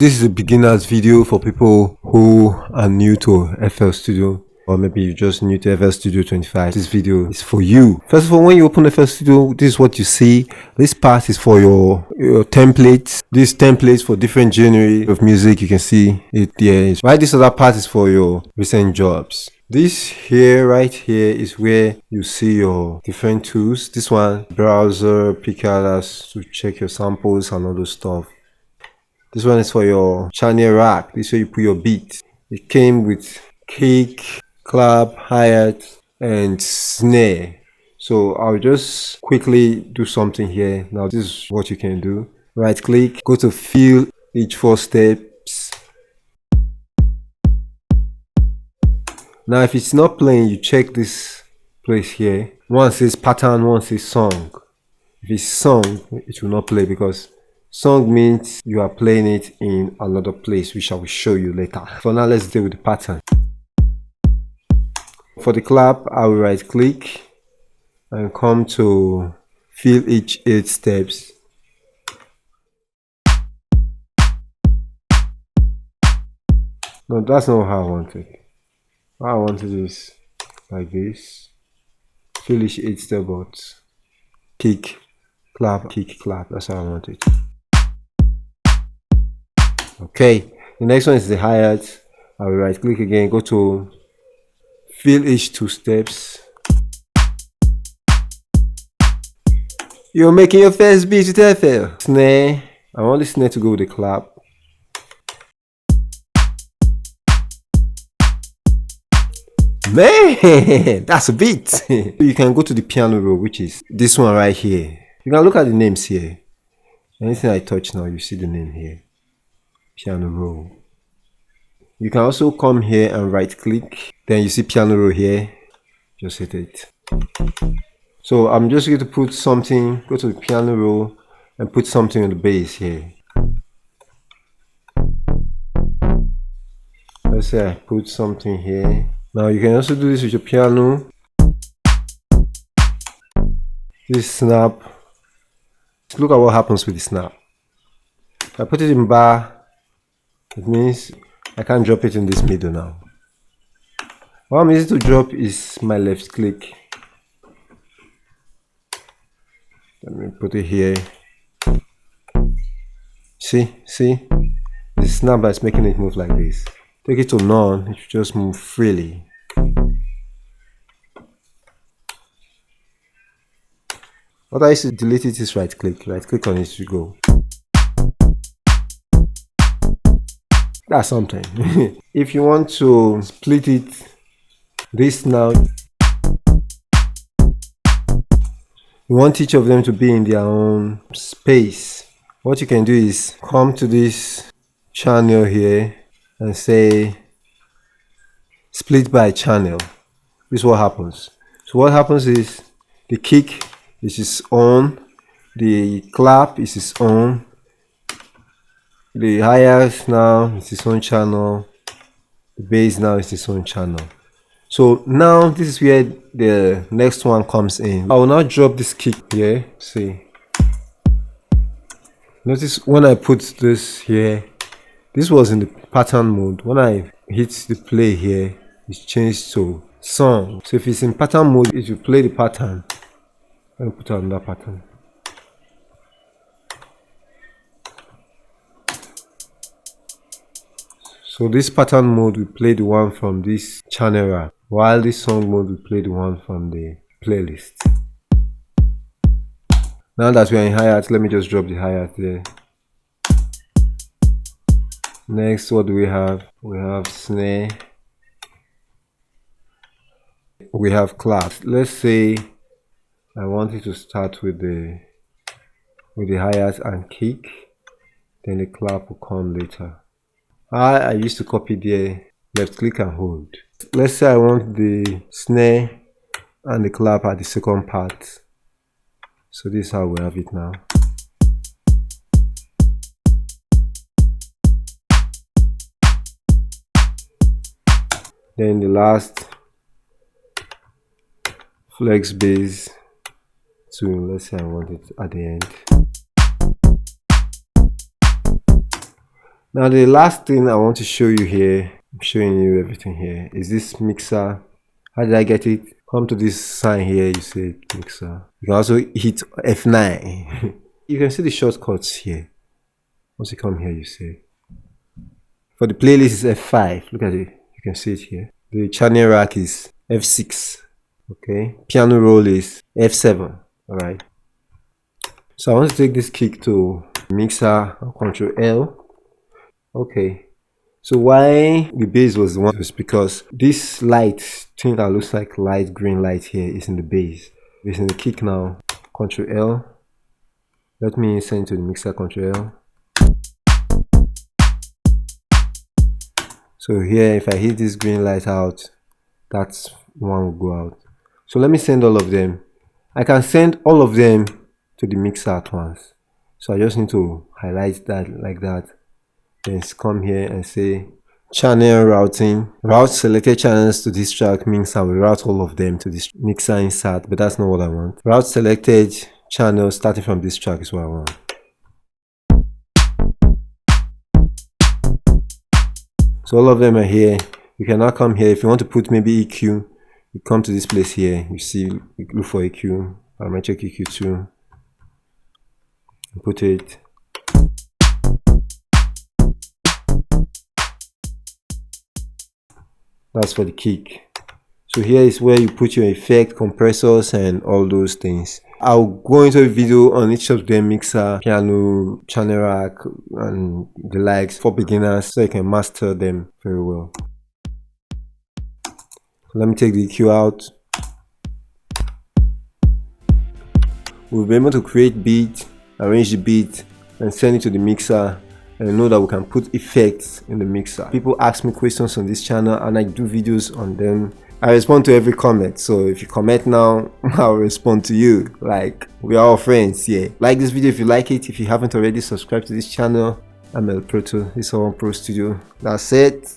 This is a beginner's video for people who are new to FL Studio, or maybe you're just new to FL Studio 25. This video is for you. First of all, when you open FL Studio, this is what you see. This part is for your templates. This templates for different genre of music. You can see it there. Right, this other part is for your recent jobs. This here, right here, is where you see your different tools. This one, browser, pick others to check your samples and all those stuff. This one is for your channel rack. This is where you put your beat. It came with kick, clap, hi-hat, and snare. So I'll just quickly do something here. Now this is what you can do. Right click, go to fill each 4 steps. Now if it's not playing, you check this place here. One says pattern, one says song. If it's song, it will not play because song means you are playing it in another place, which I will show you later. For now, let's deal with the pattern. For the clap, I will right click and come to fill each 8 steps. No, that's not how I want it. How I want it is like this. Fill each 8 steps, but kick, clap, kick, clap. That's how I want it. Okay, the next one is the hi-hat. I will right click again, go to fill each 2 steps. You're making your first beat with FL. Snare, I want the snare to go with the clap. Man, that's a beat. You can go to the piano roll, which is this one right here. You can look at the names here. Anything I touch now, you see the name here. Piano roll. You can also come here and right click, then you see piano roll here, just hit it. So I'm just going to put something, go to the piano roll and put something on the bass here. Let's say I put something here. Now you can also do this with your piano. This snap, look at what happens with the snap. If I put it in bar, it means I can't drop it in this middle now. What I'm easy to drop is my left click. Let me put it here. See? The snap is making it move like this. Take it to none, it should just move freely. What I used to delete it is right click on it to go. That's something. If you want to split it, this now, you want each of them to be in their own space. What you can do is come to this channel here and say split by channel. This is what happens. So what happens is the kick is its own, the clap is its own, the hi-hat now is its own channel, the bass now is its own channel. So now this is where the next one comes in. I will now drop this kick here. See, notice when I put this here, this was in the pattern mode. When I hit the play here, it's changed to song. So if it's in pattern mode, it will play the pattern and put another pattern. So this pattern mode will play the one from this channel rack, while this song mode will play the one from the playlist. Now that we are in hi-hat, let me just drop the hi-hat there. Next, what do we have? We have snare. We have clap. Let's say I want it to start with the hi-hat and kick, then the clap will come later. I used to copy there, left click and hold. Let's say I want the snare and the clap at the second part. So this is how we have it now. Then the last flex bass tune, let's say I want it at the end. Now the last thing I want to show you here, I'm showing you everything here, is this mixer. How did I get it? Come to this sign here, you see mixer. You can also hit F9. You can see the shortcuts here. Once you come here, you see. For the playlist is F5. Look at it. You can see it here. The channel rack is F6. Okay. Piano roll is F7. Alright. So I want to take this kick to mixer, Control L. Okay. So why the bass was the one was because this light thing that looks like light green light here is in the bass. It's in the kick now. Control L. Let me send to the mixer, Control L. So here, if I hit this green light out, that's one will go out. So let me send all of them. I can send all of them to the mixer at once. So I just need to highlight that like that. Then come here and say channel routing. Route selected channels to this track means I will route all of them to this mixer insert, but that's not what I want. Route selected channels starting from this track is what I want. So all of them are here. You can now come here. If you want to put maybe EQ, you come to this place here. You see, you look for EQ, parametric EQ2. Put it. That's for the kick. So here is where you put your effect, compressors, and all those things. I'll go into a video on each of them: mixer, piano, channel rack, and the likes for beginners, so you can master them very well. So let me take the EQ out. We'll be able to create beat, arrange the beat, and send it to the mixer. And know that we can put effects in the mixer. People ask me questions on this channel and I do videos on them. I respond to every comment, so if you comment now, I'll respond to you. Like, we are all friends, yeah. Like this video if you like it. If you haven't already, subscribe to this channel. I'm El Proto, this is One Pro Studio. That's it.